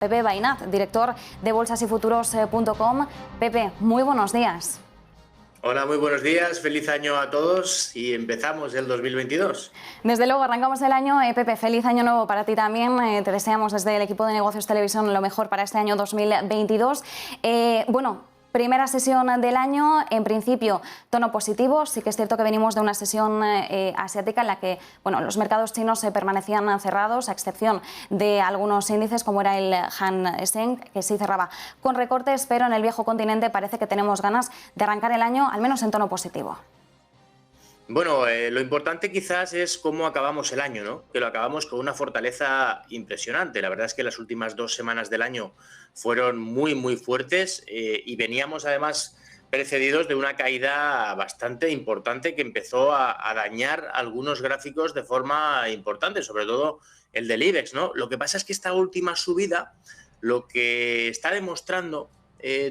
Pepe Bainat, director de bolsasyfuturos.com. Pepe, muy buenos días. Hola, muy buenos días, feliz año a todos y empezamos el 2022. Desde luego, arrancamos el año. Pepe, feliz año nuevo para ti también. Te deseamos desde el equipo de Negocios Televisión lo mejor para este año 2022. Primera sesión del año, en principio tono positivo. Sí que es cierto que venimos de una sesión asiática en la que los mercados chinos permanecían cerrados, a excepción de algunos índices como era el Hang Seng, que sí cerraba con recortes, pero en el viejo continente parece que tenemos ganas de arrancar el año al menos en tono positivo. Bueno, lo importante quizás es cómo acabamos el año, ¿no? Que lo acabamos con una fortaleza impresionante. La verdad es que las últimas 2 semanas del año fueron muy fuertes y veníamos además precedidos de una caída bastante importante que empezó a dañar algunos gráficos de forma importante, sobre todo el del IBEX, ¿no? Lo que pasa es que esta última subida lo que está demostrando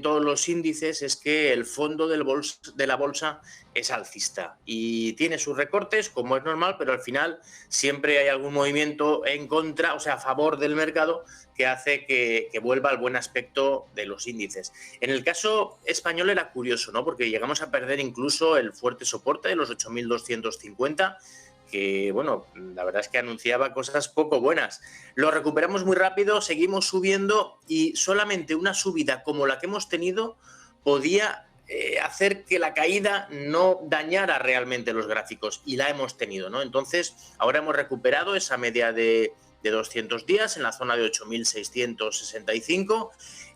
todos los índices es que el fondo de la bolsa es alcista y tiene sus recortes, como es normal, pero al final siempre hay algún movimiento en contra, o sea, a favor del mercado, que hace que vuelva al buen aspecto de los índices. En el caso español era curioso, ¿no? Porque llegamos a perder incluso el fuerte soporte de los 8.250, que, la verdad es que anunciaba cosas poco buenas. Lo recuperamos muy rápido, seguimos subiendo y solamente una subida como la que hemos tenido podía hacer que la caída no dañara realmente los gráficos, y la hemos tenido, ¿no? Entonces, ahora hemos recuperado esa media de 200 días en la zona de 8.665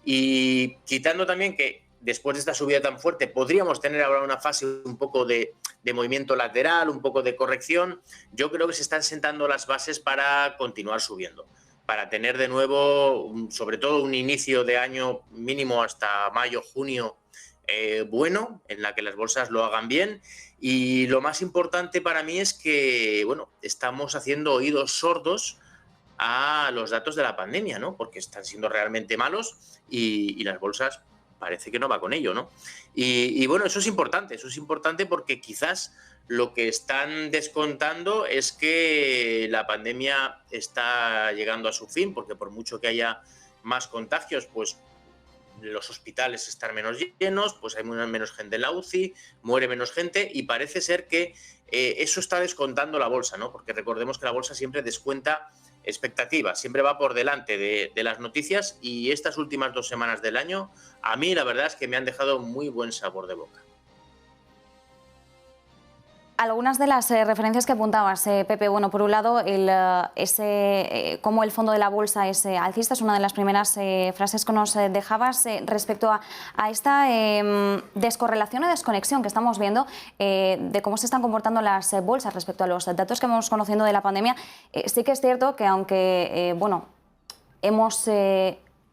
y quitando también que después de esta subida tan fuerte podríamos tener ahora una fase un poco de movimiento lateral, un poco de corrección. Yo creo que se están sentando las bases para continuar subiendo, para tener de nuevo, sobre todo un inicio de año mínimo hasta mayo, junio, bueno, en la que las bolsas lo hagan bien. Y lo más importante para mí es que, estamos haciendo oídos sordos a los datos de la pandemia, ¿no? Porque están siendo realmente malos y las bolsas parece que no va con ello, ¿no? Y eso es importante porque quizás lo que están descontando es que la pandemia está llegando a su fin, porque por mucho que haya más contagios, pues los hospitales están menos llenos, pues hay menos gente en la UCI, muere menos gente y parece ser que eso está descontando la bolsa, ¿no? Porque recordemos que la bolsa siempre descuenta expectativas, siempre va por delante de las noticias, y estas últimas 2 semanas del año a mí la verdad es que me han dejado muy buen sabor de boca. Algunas de las referencias que apuntabas, Pepe, por un lado, cómo el fondo de la bolsa es alcista, es una de las primeras frases que nos dejabas respecto a esta descorrelación o desconexión que estamos viendo de cómo se están comportando las bolsas respecto a los datos que vamos conociendo de la pandemia. Sí que es cierto que aunque, hemos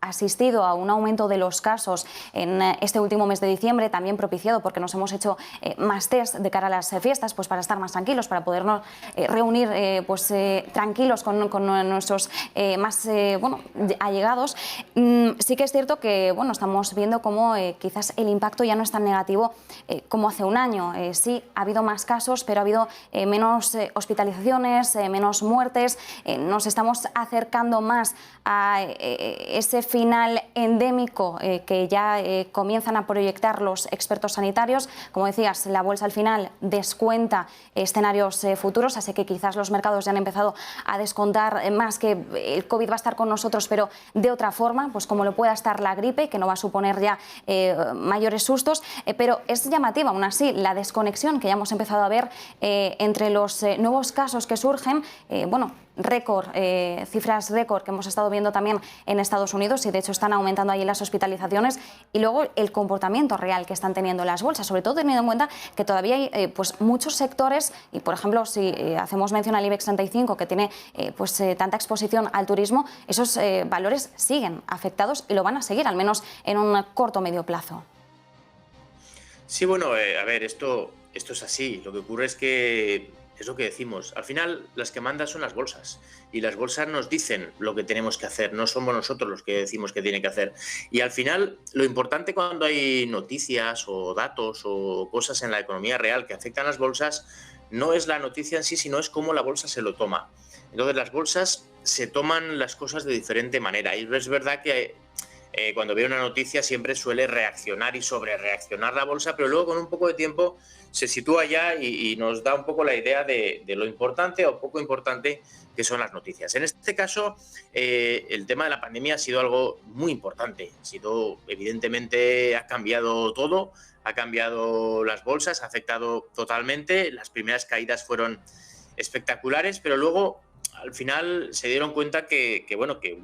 asistido a un aumento de los casos en este último mes de diciembre, también propiciado porque nos hemos hecho más test de cara a las fiestas, pues para estar más tranquilos, para podernos reunir tranquilos con nuestros más allegados. Sí que es cierto que estamos viendo cómo quizás el impacto ya no es tan negativo como hace un año. Sí, ha habido más casos, pero ha habido menos hospitalizaciones, menos muertes. Nos estamos acercando más a ese final endémico que ya comienzan a proyectar los expertos sanitarios. Como decías, la bolsa al final descuenta escenarios futuros, así que quizás los mercados ya han empezado a descontar más que el COVID va a estar con nosotros, pero de otra forma, pues como lo pueda estar la gripe, que no va a suponer ya mayores sustos, pero es llamativa aún así la desconexión que ya hemos empezado a ver entre los nuevos casos que surgen, récord, cifras récord que hemos estado viendo también en Estados Unidos, y de hecho están aumentando ahí las hospitalizaciones, y luego el comportamiento real que están teniendo las bolsas, sobre todo teniendo en cuenta que todavía hay muchos sectores, y por ejemplo si hacemos mención al IBEX 35 que tiene tanta exposición al turismo, esos valores siguen afectados y lo van a seguir al menos en un corto o medio plazo. Sí, a ver, esto es así. Lo que ocurre es que es lo que decimos. Al final, las que mandan son las bolsas. Y las bolsas nos dicen lo que tenemos que hacer. No somos nosotros los que decimos que tiene que hacer. Y al final, lo importante cuando hay noticias o datos o cosas en la economía real que afectan a las bolsas, no es la noticia en sí, sino es cómo la bolsa se lo toma. Entonces, las bolsas se toman las cosas de diferente manera. Y es verdad que cuando ve una noticia siempre suele reaccionar y sobrereaccionar la bolsa, pero luego con un poco de tiempo se sitúa ya y nos da un poco la idea de lo importante o poco importante que son las noticias. En este caso, el tema de la pandemia ha sido algo muy importante. Evidentemente, ha cambiado todo, ha cambiado las bolsas, ha afectado totalmente. Las primeras caídas fueron espectaculares, pero luego al final se dieron cuenta que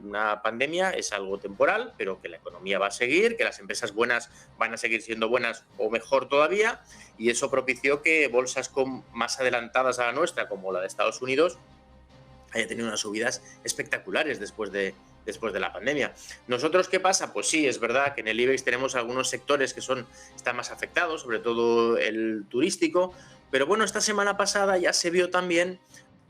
una pandemia es algo temporal, pero que la economía va a seguir, que las empresas buenas van a seguir siendo buenas o mejor todavía, y eso propició que bolsas más adelantadas a la nuestra, como la de Estados Unidos, haya tenido unas subidas espectaculares después de la pandemia. ¿Nosotros qué pasa? Pues sí, es verdad que en el IBEX tenemos algunos sectores que están más afectados, sobre todo el turístico, pero bueno, esta semana pasada ya se vio también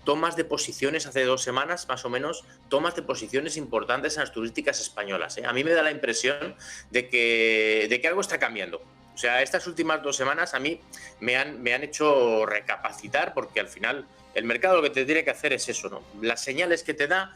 tomas de posiciones, hace 2 semanas más o menos, tomas de posiciones importantes en las turísticas españolas. A mí me da la impresión de que algo está cambiando. O sea, estas últimas 2 semanas a mí me han hecho recapacitar, porque al final el mercado lo que te tiene que hacer es eso, ¿no? Las señales que te da,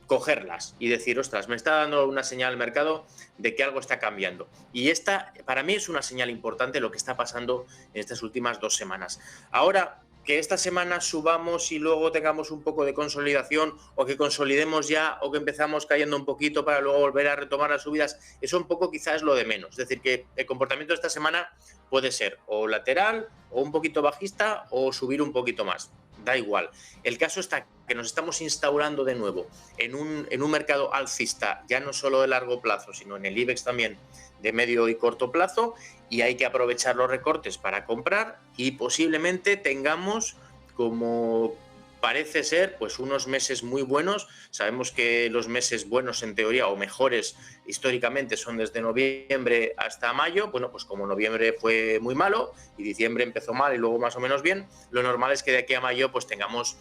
cogerlas y decir, ostras, me está dando una señal al mercado de que algo está cambiando. Y esta, para mí, es una señal importante lo que está pasando en estas últimas 2 semanas. Ahora, que esta semana subamos y luego tengamos un poco de consolidación, o que consolidemos ya, o que empezamos cayendo un poquito para luego volver a retomar las subidas, eso un poco quizás es lo de menos. Es decir, que el comportamiento de esta semana puede ser o lateral, o un poquito bajista, o subir un poquito más. Da igual. El caso está que nos estamos instaurando de nuevo en un mercado alcista, ya no solo de largo plazo, sino en el IBEX también de medio y corto plazo, y hay que aprovechar los recortes para comprar, y posiblemente tengamos, como parece ser, pues unos meses muy buenos. Sabemos que los meses buenos en teoría, o mejores históricamente, son desde noviembre hasta mayo. Bueno, pues como noviembre fue muy malo y diciembre empezó mal y luego más o menos bien, lo normal es que de aquí a mayo pues tengamos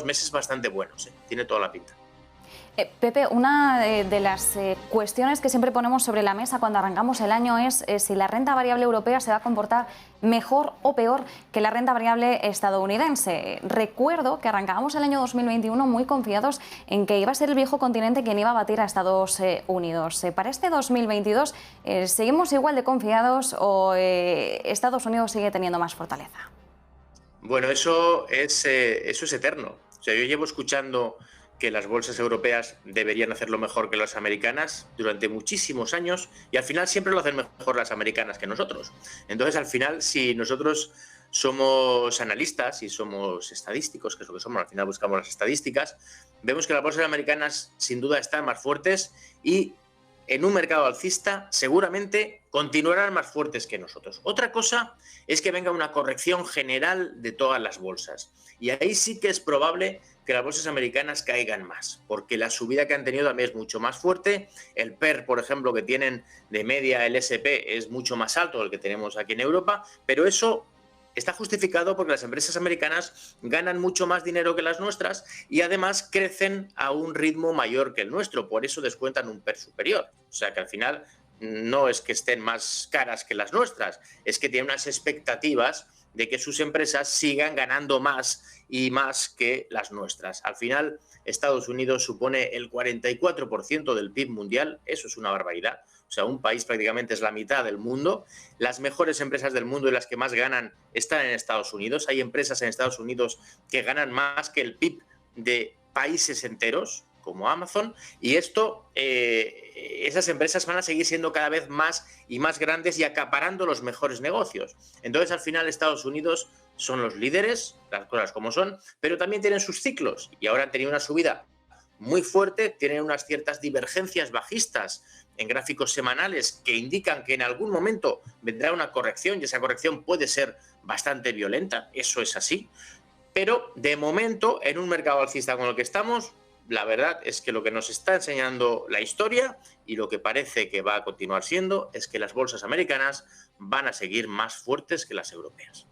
meses bastante buenos, ¿eh? Tiene toda la pinta. Pepe, una de las cuestiones que siempre ponemos sobre la mesa cuando arrancamos el año es si la renta variable europea se va a comportar mejor o peor que la renta variable estadounidense. Recuerdo que arrancábamos el año 2021 muy confiados en que iba a ser el viejo continente quien iba a batir a Estados Unidos. Para este 2022, ¿seguimos igual de confiados o Estados Unidos sigue teniendo más fortaleza? Bueno, eso es eterno. O sea, yo llevo escuchando que las bolsas europeas deberían hacerlo mejor que las americanas durante muchísimos años, y al final siempre lo hacen mejor las americanas que nosotros. Entonces, al final, si nosotros somos analistas y somos estadísticos, que es lo que somos, al final buscamos las estadísticas, vemos que las bolsas americanas sin duda están más fuertes, y en un mercado alcista seguramente continuarán más fuertes que nosotros. Otra cosa es que venga una corrección general de todas las bolsas, y ahí sí que es probable que las bolsas americanas caigan más, porque la subida que han tenido también es mucho más fuerte. El PER, por ejemplo, que tienen de media el SP es mucho más alto del que tenemos aquí en Europa, pero eso está justificado porque las empresas americanas ganan mucho más dinero que las nuestras, y además crecen a un ritmo mayor que el nuestro, por eso descuentan un PER superior. O sea que al final no es que estén más caras que las nuestras, es que tienen unas expectativas de que sus empresas sigan ganando más y más que las nuestras. Al final, Estados Unidos supone el 44% del PIB mundial, eso es una barbaridad. O sea, un país prácticamente es la mitad del mundo. Las mejores empresas del mundo y las que más ganan están en Estados Unidos. Hay empresas en Estados Unidos que ganan más que el PIB de países enteros, como Amazon, y esas empresas van a seguir siendo cada vez más y más grandes y acaparando los mejores negocios. Entonces, al final, Estados Unidos son los líderes, las cosas como son, pero también tienen sus ciclos, y ahora han tenido una subida muy fuerte, tienen unas ciertas divergencias bajistas en gráficos semanales que indican que en algún momento vendrá una corrección, y esa corrección puede ser bastante violenta, eso es así, pero de momento, en un mercado alcista con el que estamos, la verdad es que lo que nos está enseñando la historia, y lo que parece que va a continuar siendo, es que las bolsas americanas van a seguir más fuertes que las europeas.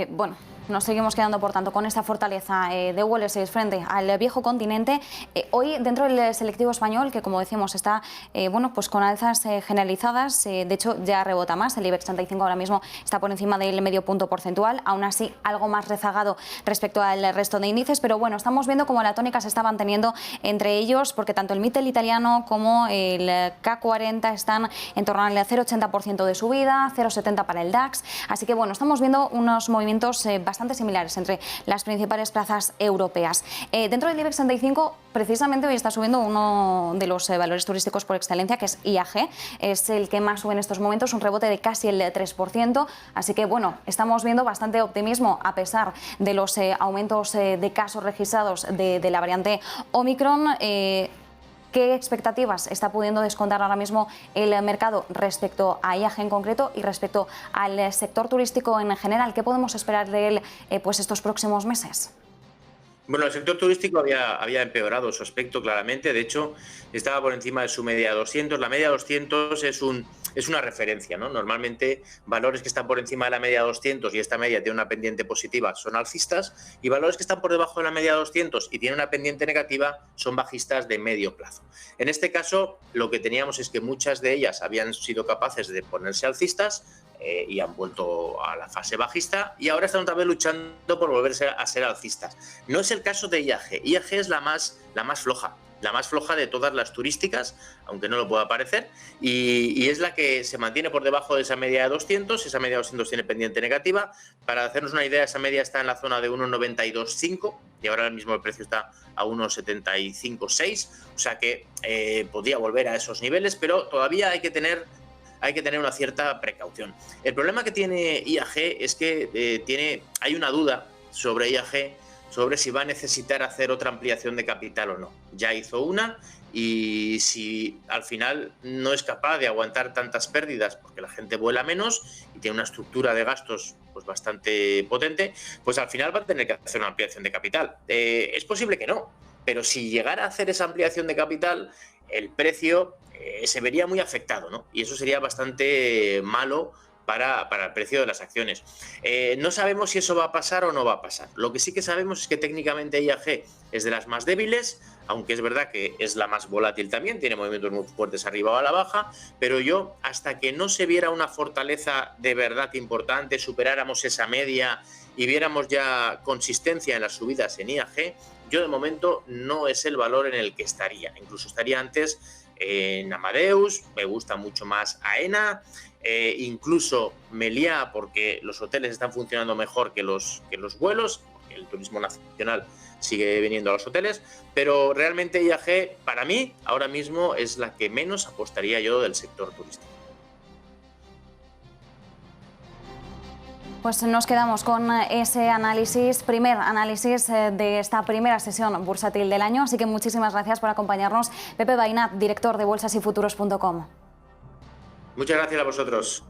Bueno, nos seguimos quedando, por tanto, con esta fortaleza de Wall Street frente al viejo continente. Hoy, dentro del selectivo español, que como decimos está bueno, pues con alzas generalizadas, de hecho ya rebota más, el IBEX 35 ahora mismo está por encima del medio punto porcentual, aún así algo más rezagado respecto al resto de índices, pero bueno, estamos viendo cómo la tónica se está manteniendo entre ellos, porque tanto el Mittel italiano como el K40 están en torno al 0,80% de subida, 0,70 para el DAX, así que bueno, estamos viendo unos movimientos bastante similares entre las principales plazas europeas. Dentro del IBEX 35, precisamente hoy está subiendo uno de los valores turísticos por excelencia, que es IAG, es el que más sube en estos momentos, un rebote de casi el 3%, así que bueno, estamos viendo bastante optimismo a pesar de los aumentos de casos registrados de la variante Omicron. ¿Qué expectativas está pudiendo descontar ahora mismo el mercado respecto a IAG en concreto y respecto al sector turístico en general? ¿Qué podemos esperar de él pues estos próximos meses? Bueno, el sector turístico había empeorado su aspecto claramente, de hecho estaba por encima de su media 200. La media 200 es una referencia, ¿no? Normalmente valores que están por encima de la media 200 y esta media tiene una pendiente positiva son alcistas, y valores que están por debajo de la media 200 y tienen una pendiente negativa son bajistas de medio plazo. En este caso lo que teníamos es que muchas de ellas habían sido capaces de ponerse alcistas, y han vuelto a la fase bajista y ahora están otra vez luchando por volverse a ser alcistas. No es el caso de IAG. IAG es la más floja de todas las turísticas, aunque no lo pueda parecer, y es la que se mantiene por debajo de esa media de 200. Esa media de 200 tiene pendiente negativa. Para hacernos una idea, esa media está en la zona de 1,92,5 y ahora mismo el precio está a 1,75,6, o sea que podría volver a esos niveles, pero todavía hay que tener una cierta precaución. El problema que tiene IAG es que hay una duda sobre IAG, sobre si va a necesitar hacer otra ampliación de capital o no. Ya hizo una, y si al final no es capaz de aguantar tantas pérdidas porque la gente vuela menos y tiene una estructura de gastos pues bastante potente, pues al final va a tener que hacer una ampliación de capital. Es posible que no, pero si llegara a hacer esa ampliación de capital, el precio se vería muy afectado, ¿no? Y eso sería bastante malo para el precio de las acciones. No sabemos si eso va a pasar o no va a pasar. Lo que sí que sabemos es que técnicamente IAG es de las más débiles, aunque es verdad que es la más volátil también, tiene movimientos muy fuertes arriba o a la baja, pero yo, hasta que no se viera una fortaleza de verdad importante, superáramos esa media y viéramos ya consistencia en las subidas en IAG, yo de momento no es el valor en el que estaría. Incluso estaría antes en Amadeus, me gusta mucho más AENA, incluso Meliá, porque los hoteles están funcionando mejor que los vuelos, porque el turismo nacional sigue viniendo a los hoteles, pero realmente IAG para mí ahora mismo es la que menos apostaría yo del sector turístico. Pues nos quedamos con ese primer análisis de esta primera sesión bursátil del año, así que muchísimas gracias por acompañarnos. Pepe Bainat, director de bolsasyfuturos.com. Muchas gracias a vosotros.